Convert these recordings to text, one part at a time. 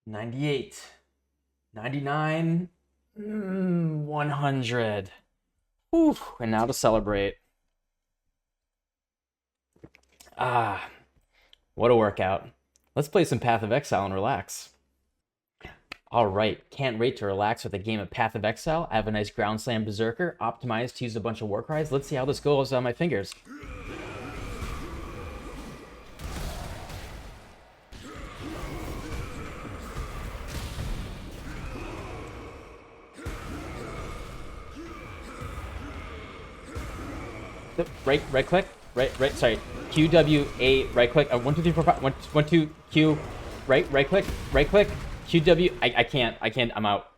98, 99, 100. Whew, and now to celebrate. Ah, what a workout. Let's play some Path of Exile and relax. All right, can't wait to relax with a game of Path of Exile. I have a nice Ground Slam Berserker, optimized to use a bunch of war cries. Let's see how this goes on my fingers. Right click, sorry. QWA, right click, 1, 2, 3, 4, 5, 1, 2, Q, right click, QW, I can't, I'm out.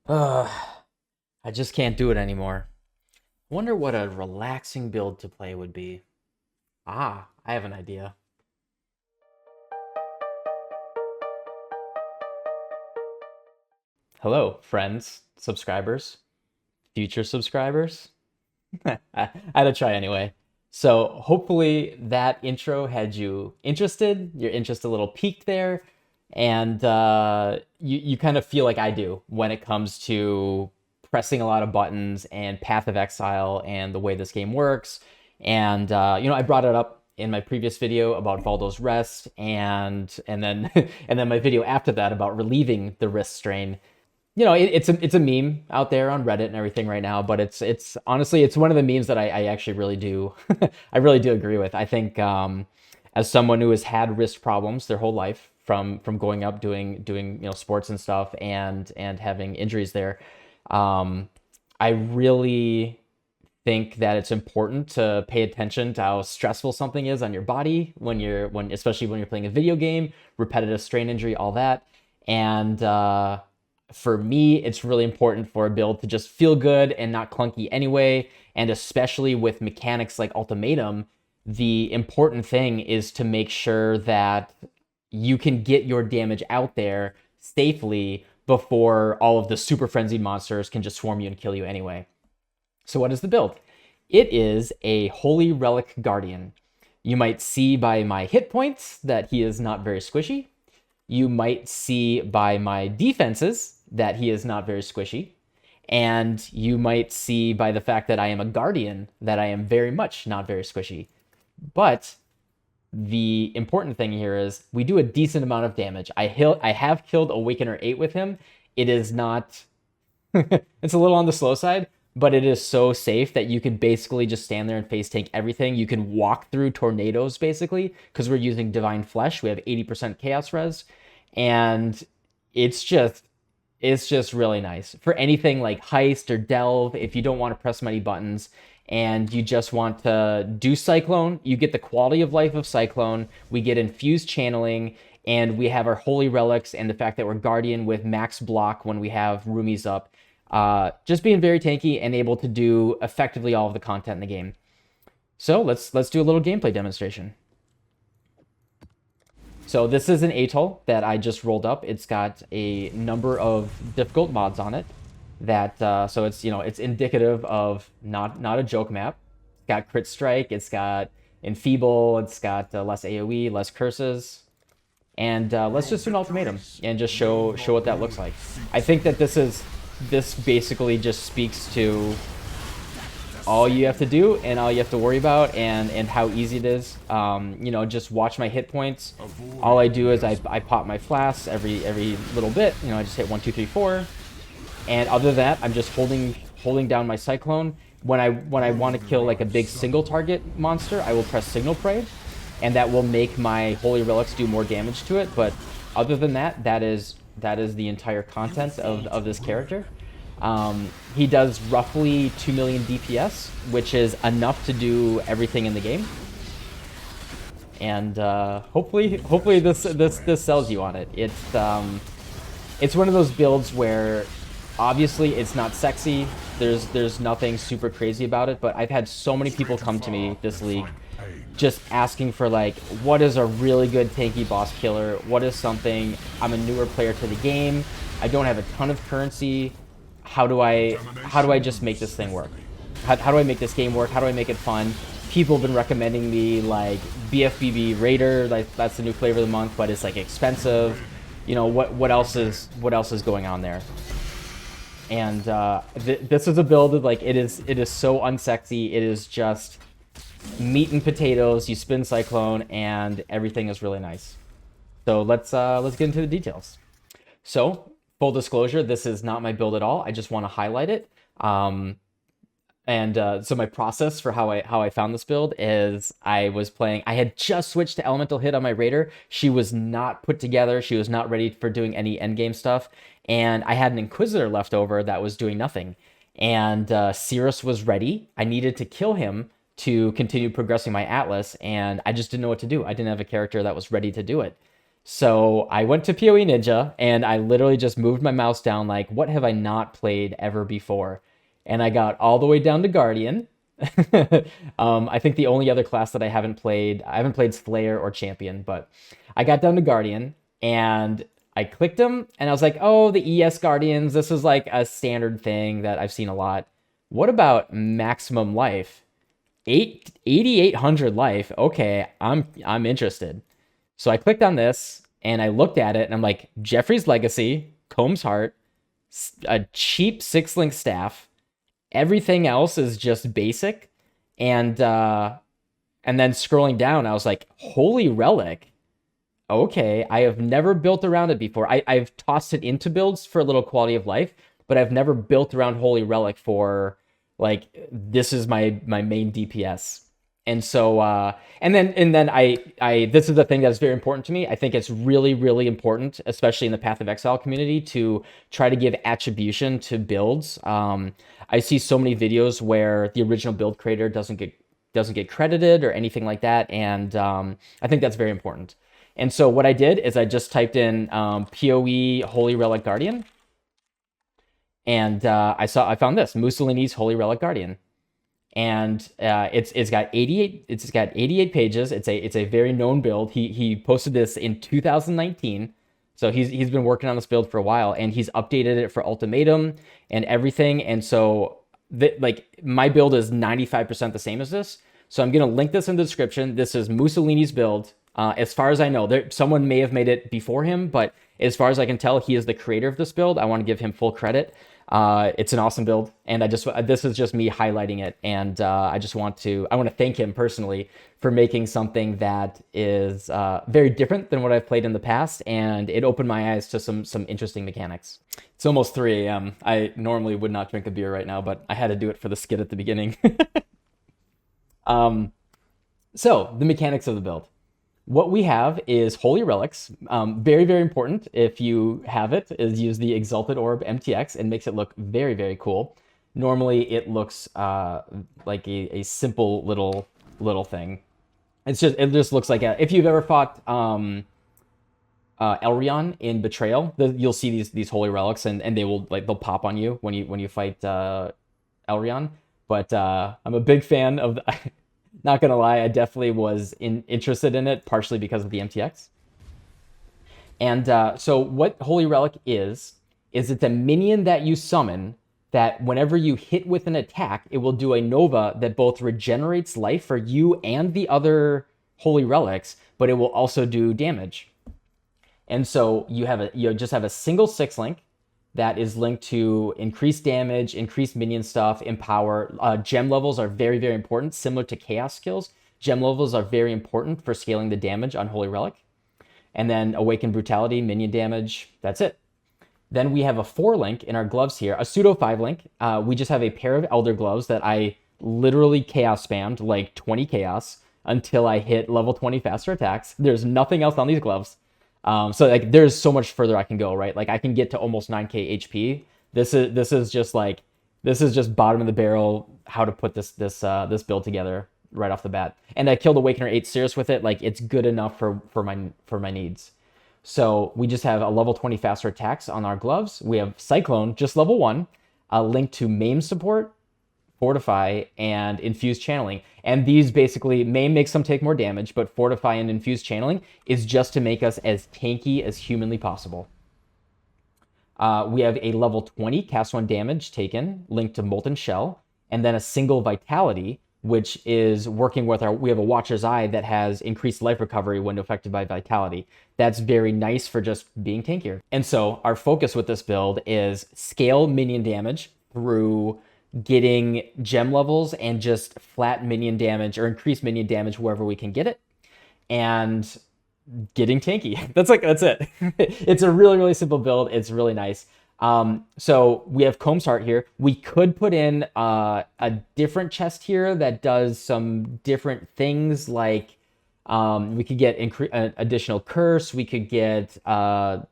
I just can't do it anymore. Wonder what a relaxing build to play would be. Ah, I have an idea. Hello, friends, subscribers, future subscribers. I had to try anyway. So hopefully that intro had you interested, your interest a little peaked there, and you kind of feel like I do when it comes to pressing a lot of buttons and Path of Exile and the way this game works. And I brought it up in my previous video about Valdo's Rest, and then and then my video after that about relieving the wrist strain. It's a meme out there on Reddit and everything right now, but it's honestly it's one of the memes that I actually really do I really do agree with. I think as someone who has had wrist problems their whole life from going up doing sports and stuff and having injuries there, I really think that it's important to pay attention to how stressful something is on your body especially when you're playing a video game, repetitive strain injury, all that. And for me, it's really important for a build to just feel good and not clunky anyway. And especially with mechanics like Ultimatum, the important thing is to make sure that you can get your damage out there safely before all of the super frenzied monsters can just swarm you and kill you anyway. So what is the build? It is a Holy Relic Guardian. You might see by my hit points that he is not very squishy. You might see by my defenses that he is not very squishy. And you might see by the fact that I am a Guardian that I am very much not very squishy. But the important thing here is we do a decent amount of damage. I have killed Awakener 8 with him. It is not... it's a little on the slow side, but it is so safe that you can basically just stand there and face tank everything. You can walk through tornadoes, basically, because we're using Divine Flesh. We have 80% Chaos Res, and it's just really nice. For anything like Heist or Delve, if you don't want to press many buttons and you just want to do Cyclone, you get the quality of life of Cyclone, we get Infused Channeling, and we have our Holy Relics and the fact that we're Guardian with max block when we have roomies up. Just being very tanky and able to do effectively all of the content in the game. So let's do a little gameplay demonstration. So this is an atoll that I just rolled up. It's got a number of difficult mods on it. So it's indicative of not a joke map. It's got crit strike. It's got enfeeble. It's got less AOE, less curses. And let's just do an ultimatum and just show what that looks like. I think that this basically just speaks to all you have to do and all you have to worry about and how easy it is. Just watch my hit points. All I do is I pop my Flasks every little bit. I just hit 1, 2, 3, 4. And other than that, I'm just holding down my Cyclone. When I want to kill like a big single target monster, I will press Signal Prey, and that will make my Holy Relics do more damage to it. But other than that, that is the entire content of this character. He does roughly 2 million DPS, which is enough to do everything in the game. And hopefully this sells you on it. It's one of those builds where obviously it's not sexy. There's nothing super crazy about it, but I've had so many people come to me this league just asking for like, what is a really good tanky boss killer? What is something? I'm a newer player to the game. I don't have a ton of currency. How do I just make this thing work? How do I make this game work? How do I make it fun? People have been recommending me like BFBB Raider, like that's the new flavor of the month, but it's like expensive. you know, what else is going on there. And this is a build that, like, it is so unsexy. It is just meat and potatoes. You spin Cyclone, and everything is really nice. So let's get into the details. So full disclosure, this is not my build at all. I just want to highlight it. So my process for how I found this build is I had just switched to Elemental Hit on my Raider. She was not put together. She was not ready for doing any endgame stuff. And I had an Inquisitor left over that was doing nothing. And Cirrus was ready. I needed to kill him to continue progressing my Atlas, and I just didn't know what to do. I didn't have a character that was ready to do it. So I went to PoE Ninja, and I literally just moved my mouse down like, what have I not played ever before? And I got all the way down to Guardian. I think the only other class that I haven't played Slayer or Champion, but I got down to Guardian, and I clicked them, and I was like, oh, the ES Guardians, this is like a standard thing that I've seen a lot. What about maximum life? 8,800 life. Okay, I'm interested. So I clicked on this, and I looked at it, and I'm like, Jeffrey's Legacy, Combs Heart, a cheap 6-link staff. Everything else is just basic. And then scrolling down, I was like, Holy Relic. Okay, I have never built around it before. I've tossed it into builds for a little quality of life, but I've never built around Holy Relic for, like, this is my main DPS. And so and then I this is the thing that's very important to me. I think it's really, really important, especially in the Path of Exile community, to try to give attribution to builds. I see so many videos where the original build creator doesn't get credited or anything like that, and I think that's very important. And so what I did is I just typed in PoE Holy Relic Guardian, and I found this Mussolini's Holy Relic Guardian, and it's got 88 pages. It's a very known build. He posted this in 2019, so he's been working on this build for a while, and he's updated it for Ultimatum and everything. And so like, my build is 95% the same as this. So I'm gonna link this in the description. This is Mussolini's build. As far as I know, someone may have made it before him, but as far as I can tell, he is the creator of this build. I want to give him full credit. It's an awesome build, and this is just me highlighting it, and I want to thank him personally for making something that is very different than what I've played in the past, and it opened my eyes to some interesting mechanics. It's almost 3 a.m. I normally would not drink a beer right now, but I had to do it for the skit at the beginning. So the mechanics of the build. What we have is Holy Relics. Very, very important, if you have it, is use the Exalted Orb MTX. It makes it look very, very cool. Normally, it looks like a simple little thing. It just looks like if you've ever fought Elrion in Betrayal, you'll see these Holy Relics, and they'll pop on you when you fight Elrion. But I'm a big fan of. Not gonna lie, I definitely was interested in it, partially because of the MTX. And so what Holy Relic is it's a minion that you summon that whenever you hit with an attack, it will do a Nova that both regenerates life for you and the other Holy Relics, but it will also do damage. And so you just have a single 6-link that is linked to increased damage, increased minion stuff, empower. Gem levels are very, very important, similar to chaos skills. Gem levels are very important for scaling the damage on Holy Relic. And then Awakened Brutality, minion damage, that's it. Then we have a 4-link in our gloves here, a pseudo 5-link. We just have a pair of Elder Gloves that I literally chaos spammed, like 20 chaos, until I hit level 20 faster attacks. There's nothing else on these gloves. So like, there's so much further I can go, right? Like, I can get to almost 9k HP. This is just bottom of the barrel how to put this build together right off the bat. And I killed Awakener 8 Cirrus with it. Like, it's good enough for my needs. So we just have a level 20 faster attacks on our gloves. We have Cyclone, just level 1, a link to Maim support, Fortify, and Infused Channeling. And these basically, Maim makes them take more damage, but Fortify and Infused Channeling is just to make us as tanky as humanly possible. We have a level 20 cast 1 damage taken, linked to Molten Shell, and then a single Vitality, which is working with we have a Watcher's Eye that has increased life recovery when affected by Vitality. That's very nice for just being tankier. And so our focus with this build is scale minion damage through getting gem levels and just flat minion damage or increased minion damage wherever we can get it. And getting tanky. That's it. It's a really, really simple build. It's really nice. So we have Comb's Heart here. We could put in a different chest here that does some different things, like we could get additional curse. We could get a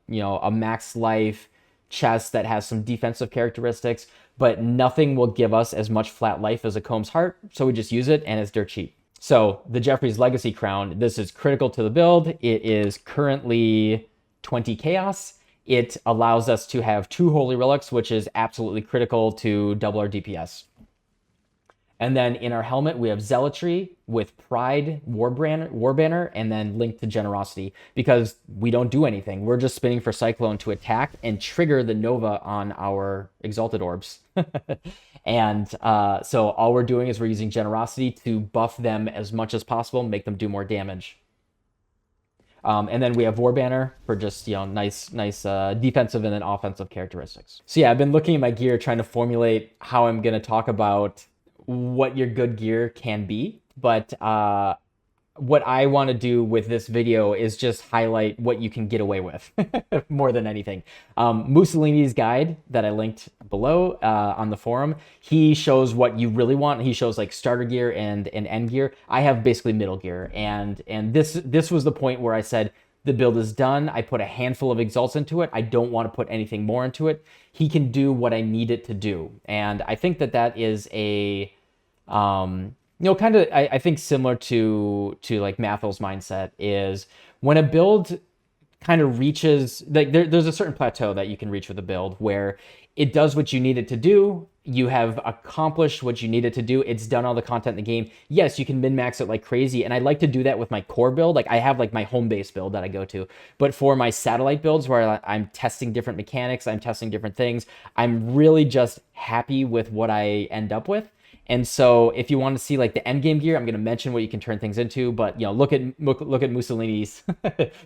max life chest that has some defensive characteristics, but nothing will give us as much flat life as a Comb's Heart. So we just use it, and it's dirt cheap. So the Jeffrey's Legacy Crown, this is critical to the build. It is currently 20 chaos. It allows us to have 2 Holy Relics, which is absolutely critical to double our DPS. And then in our helmet, we have Zealotry with Pride, War Banner, and then Link to Generosity, because we don't do anything. We're just spinning for Cyclone to attack and trigger the Nova on our Exalted Orbs. And so all we're doing is we're using Generosity to buff them as much as possible, make them do more damage. And then we have War Banner for just, nice defensive and then offensive characteristics. So yeah, I've been looking at my gear, trying to formulate how I'm going to talk about what your good gear can be. But what I want to do with this video is just highlight what you can get away with more than anything. Mussolini's guide that I linked below on the forum, he shows what you really want. He shows like starter gear and end gear. I have basically middle gear, and this was the point where I said the build is done. I put a handful of exalts into it. I don't want to put anything more into it. He can do what I need it to do, and I think that is a kind of, I think similar to like Mathel's mindset is when a build kind of reaches, like there's a certain plateau that you can reach with a build where it does what you need it to do. You have accomplished what you need it to do. It's done all the content in the game. Yes, you can min-max it like crazy, and I like to do that with my core build. Like I have like my home base build that I go to, but for my satellite builds where I'm testing different mechanics, I'm testing different things, I'm really just happy with what I end up with. And so if you want to see like the end game gear, I'm going to mention what you can turn things into, but look at Mussolini's,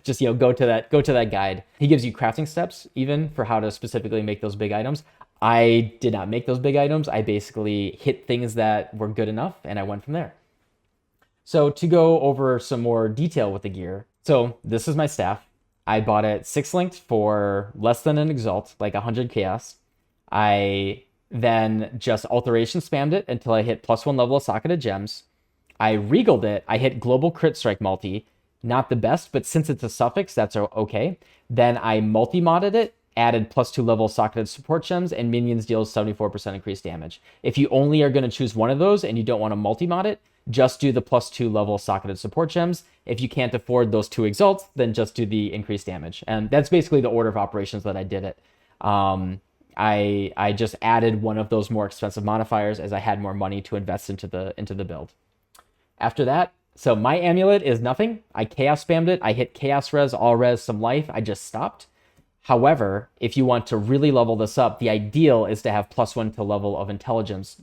just go to that guide. He gives you crafting steps even for how to specifically make those big items. I did not make those big items. I basically hit things that were good enough and I went from there. So to go over some more detail with the gear. So this is my staff. I bought it 6-linked for less than an exalt, like 100 chaos. I then just alteration spammed it until I hit +1 level of socketed gems. I regaled it. I hit global crit strike multi. Not the best, but since it's a suffix, that's okay. Then I multi-modded it, added +2 level socketed support gems, and minions deals 74% increased damage. If you only are going to choose one of those and you don't want to multi-mod it, just do the +2 level socketed support gems. If you can't afford those 2 exalts, then just do the increased damage. And that's basically the order of operations that I did it. I just added one of those more expensive modifiers as I had more money to invest into the build. After that, so my amulet is nothing. I chaos spammed it. I hit chaos res, all res, some life. I just stopped. However, if you want to really level this up, the ideal is to have +1 to level of intelligence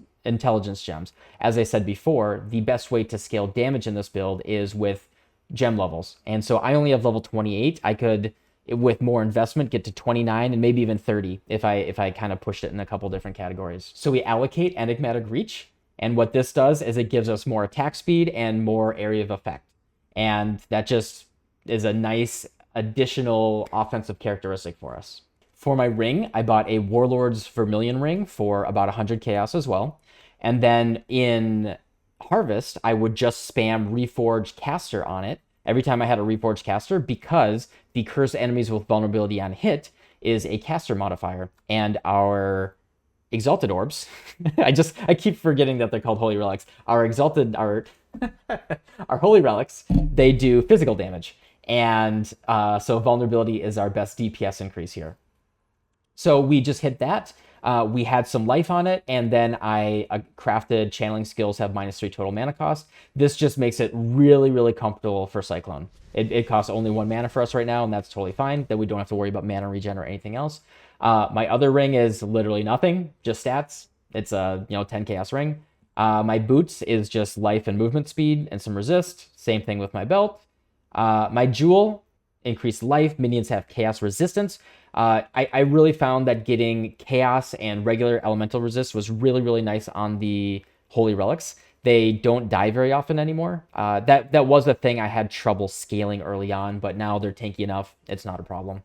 gems. As I said before, the best way to scale damage in this build is with gem levels. And so I only have level 28. I could, with more investment, get to 29 and maybe even 30 if I kind of pushed it in a couple different categories. So we allocate enigmatic reach, and what this does is it gives us more attack speed and more area of effect, and that just is a nice additional offensive characteristic for us. For my ring, I bought a Warlord's Vermilion ring for about 100 chaos as well, and then in Harvest I would just spam Reforged Caster on it every time I had a Reforged Caster, because the cursed enemies with vulnerability on hit is a caster modifier, and our Exalted Orbs, I keep forgetting that they're called Holy Relics. Our Holy Relics, they do physical damage, and so vulnerability is our best DPS increase here. So we just hit that. We had some life on it, and then I crafted channeling skills have -3 total mana cost. This just makes it really, really comfortable for Cyclone. It costs only 1 mana for us right now, and that's totally fine. Then we don't have to worry about mana regen or anything else. My other ring is literally nothing, just stats. It's a 10 chaos ring. My boots is just life and movement speed and some resist. Same thing with my belt. My jewel, increased life. Minions have chaos resistance. I really found that getting chaos and regular elemental resist was really, really nice on the Holy Relics. They don't die very often anymore. That was a thing I had trouble scaling early on, but now they're tanky enough. It's not a problem.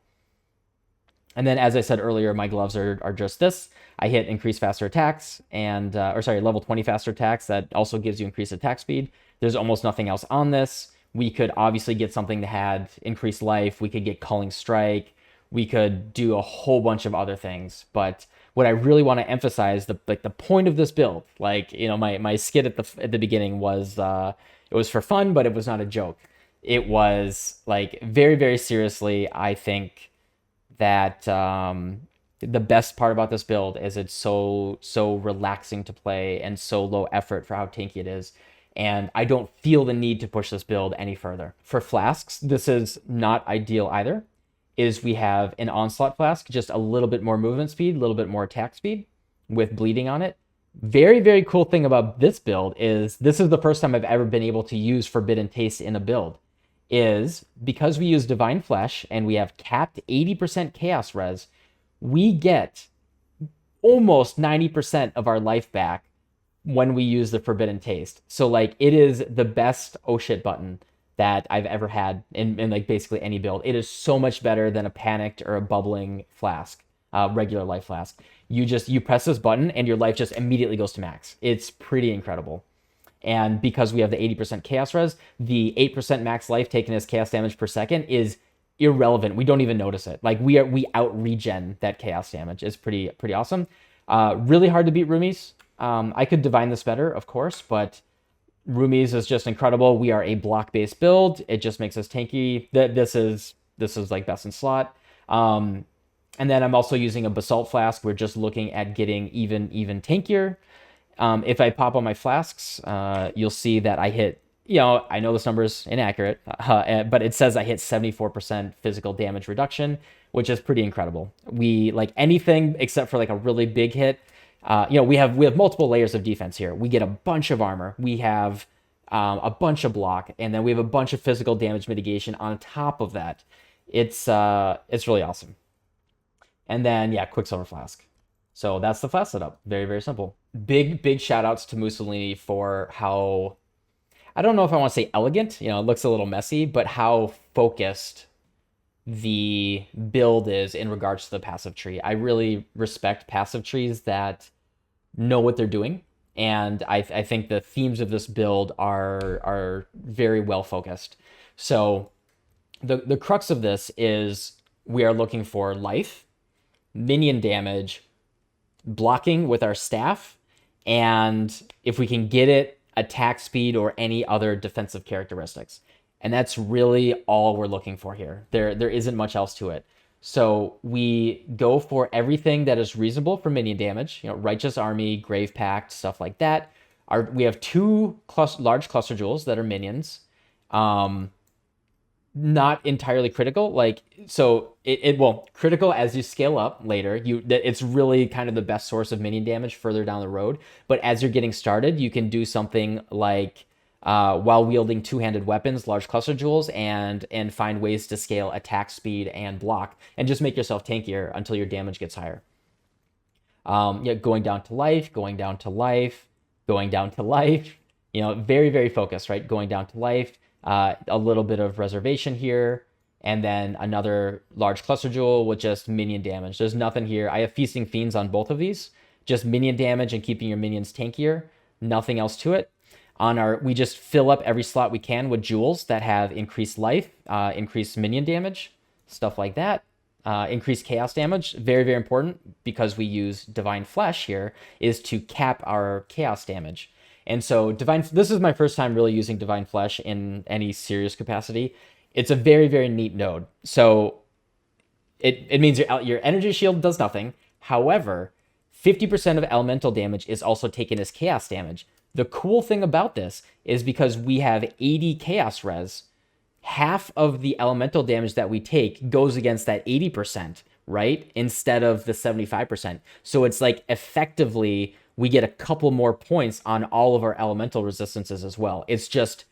And then, as I said earlier, my gloves are just this. I hit increase faster attacks and, or sorry, level 20 faster attacks. That also gives you increased attack speed. There's almost nothing else on this. We could obviously get something that had increased life. We could get Culling Strike. We could do a whole bunch of other things. But what I really want to emphasize, the point of this build, like, you know, my skit at the beginning was, it was for fun, but it was not a joke. It was like very, very seriously, I think that the best part about this build is it's so relaxing to play and so low effort for how tanky it is. And I don't feel the need to push this build any further. For flasks, this is not ideal either. Is we have an onslaught flask, just a little bit more movement speed, a little bit more attack speed with bleeding on it. Very, very cool thing about this build is this is the first time I've ever been able to use Forbidden Taste in a build. Is because we use Divine Flesh and we have capped 80% Chaos Res, we get almost 90% of our life back when we use the Forbidden Taste. So like it is the best oh shit button that I've ever had in like basically any build. It is so much better than a panicked or a bubbling flask, regular life flask. You press this button and your life just immediately goes to max. It's pretty incredible. And because we have the 80% chaos res, the 8% max life taken as chaos damage per second is irrelevant. We don't even notice it. Like we out regen that chaos damage. It's pretty awesome. Really hard to beat Rumis. I could divine this better, of course, but Rumis is just incredible. We are a block-based build. It just makes us tanky. This is like best in slot. And then I'm also using a Basalt Flask. We're just looking at getting even tankier. If I pop on my flasks, you'll see that I hit, you know, I know this number is inaccurate, but it says I hit 74% physical damage reduction, which is pretty incredible. We like anything except for like a really big hit. You know, we have multiple layers of defense here. We get a bunch of armor. We have a bunch of block, and then we have a bunch of physical damage mitigation on top of that. It's really awesome. And then, yeah, Quicksilver Flask. So that's the flask setup. Very, very simple. Big shout outs to Mussolini for how, I don't know if I want to say elegant, you know, it looks a little messy, but how focused the build is in regards to the passive tree. I really respect passive trees that know what they're doing. And I think the themes of this build are very well focused. So the crux of this is we are looking for life, minion damage, blocking with our staff, and if we can get it, attack speed or any other defensive characteristics. And that's really all we're looking for here. There isn't much else to it. So we go for everything that is reasonable for minion damage, you know, Righteous Army, Grave Pact, stuff like that. We have two large cluster jewels that are minions. Not entirely critical, like, so it well, critical as you scale up later. It's really kind of the best source of minion damage further down the road. But as you're getting started, you can do something like while wielding two-handed weapons, large cluster jewels, and find ways to scale attack speed and block, and just make yourself tankier until your damage gets higher. Yeah, going down to life, going down to life, going down to life. You know, very, very focused, right? Going down to life. A little bit of reservation here, and then another large cluster jewel with just minion damage. There's nothing here. I have Feasting Fiends on both of these. Just minion damage and keeping your minions tankier. Nothing else to it. We just fill up every slot we can with jewels that have increased life, increased minion damage, stuff like that. Increased chaos damage, very, very important because we use Divine Flesh here, is to cap our chaos damage. And so this is my first time really using Divine Flesh in any serious capacity. It's a very, very neat node. So it means your energy shield does nothing. However, 50% of elemental damage is also taken as chaos damage. The cool thing about this is because we have 80 chaos res, half of the elemental damage that we take goes against that 80%, right? Instead of the 75%. So it's like effectively we get a couple more points on all of our elemental resistances as well. It's just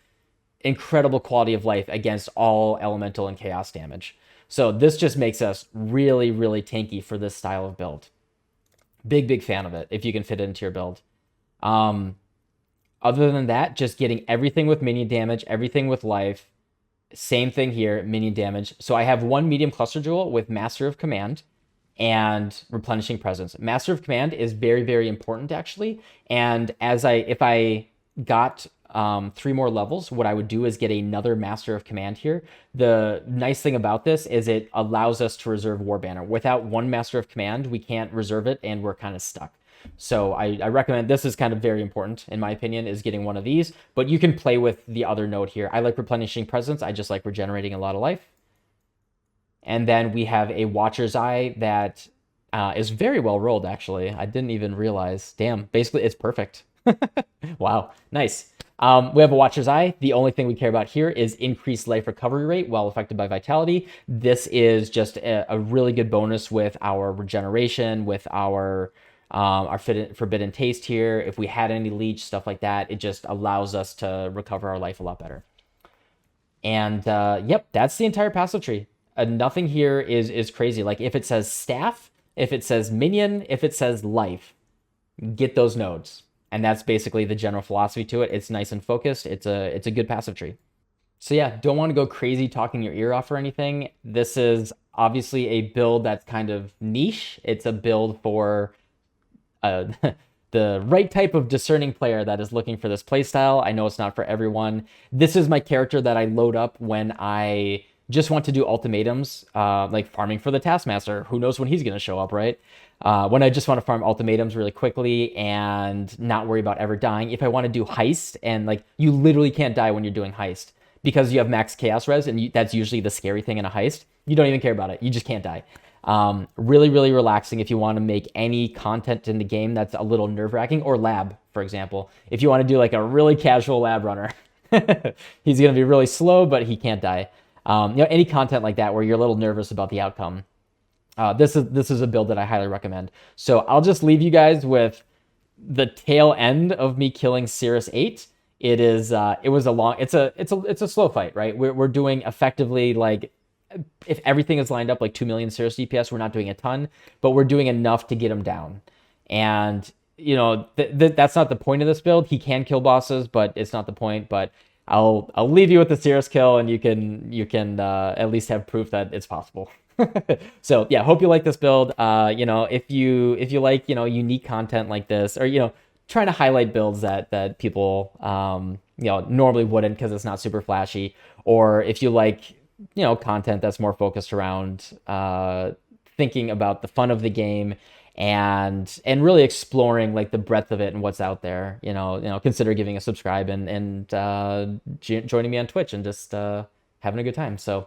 incredible quality of life against all elemental and chaos damage. So this just makes us really, really tanky for this style of build. Big fan of it if you can fit it into your build. Other than that, just getting everything with minion damage, everything with life. Same thing here, minion damage. So I have one medium cluster jewel with Master of Command and Replenishing Presence. Master of Command is very important actually. And if I got 3 more levels, what I would do is get another Master of Command here. The nice thing about this is it allows us to reserve War Banner. Without one Master of Command, we can't reserve it and we're kind of stuck. So I recommend, this is kind of very important in my opinion, is getting one of these, but you can play with the other node here. I like Replenishing Presence. I just like regenerating a lot of life. And then we have a Watcher's Eye that is very well rolled actually. I didn't even realize. Damn, basically it's perfect. Wow, nice. We have a Watcher's Eye. The only thing we care about here is increased life recovery rate while affected by vitality. This is just a really good bonus with our regeneration, with our forbidden taste here. If we had any leech, stuff like that, it just allows us to recover our life a lot better. And yep, that's the entire passive tree. Nothing here is crazy. Like if it says staff, if it says minion, if it says life, get those nodes. And that's basically the general philosophy to it. It's nice and focused. It's a good passive tree. So yeah, don't want to go crazy talking your ear off or anything. This is obviously a build that's kind of niche. It's a build for the right type of discerning player that is looking for this playstyle. I know it's not for everyone. This is my character that I load up when I just want to do ultimatums, like farming for the Taskmaster. Who knows when he's going to show up, right? When I just want to farm ultimatums really quickly and not worry about ever dying. If I want to do heist, and like you literally can't die when you're doing heist because you have max chaos res, and that's usually the scary thing in a heist. You don't even care about it. You just can't die. Really relaxing if you want to make any content in the game that's a little nerve-wracking, or lab, for example. If you want to do like a really casual lab runner, he's going to be really slow, but he can't die. Any content like that where you're a little nervous about the outcome. This is a build that I highly recommend. So I'll just leave you guys with the tail end of me killing Cirrus 8. It's a slow fight, right? We're doing effectively, like, if everything is lined up, like 2 million Cirrus DPS. We're not doing a ton, but we're doing enough to get him down. And that's not the point of this build. He can kill bosses, but it's not the point. But I'll leave you with the Cirrus kill, and you can at least have proof that it's possible. So yeah, hope you like this build. If you like unique content like this, or trying to highlight builds that people normally wouldn't because it's not super flashy, or if you like content that's more focused around thinking about the fun of the game and really exploring like the breadth of it and what's out there, consider giving a subscribe and joining me on Twitch and just having a good time. So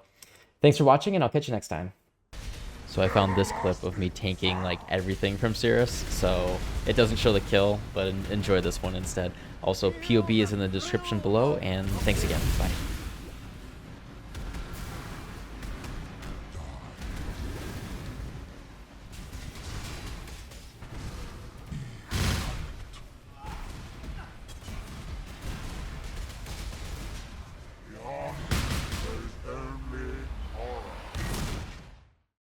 thanks for watching, and I'll catch you next time. So I found this clip of me tanking like everything from Cirrus, so it doesn't show the kill, but enjoy this one instead. Also, POB is in the description below, and thanks again. Bye.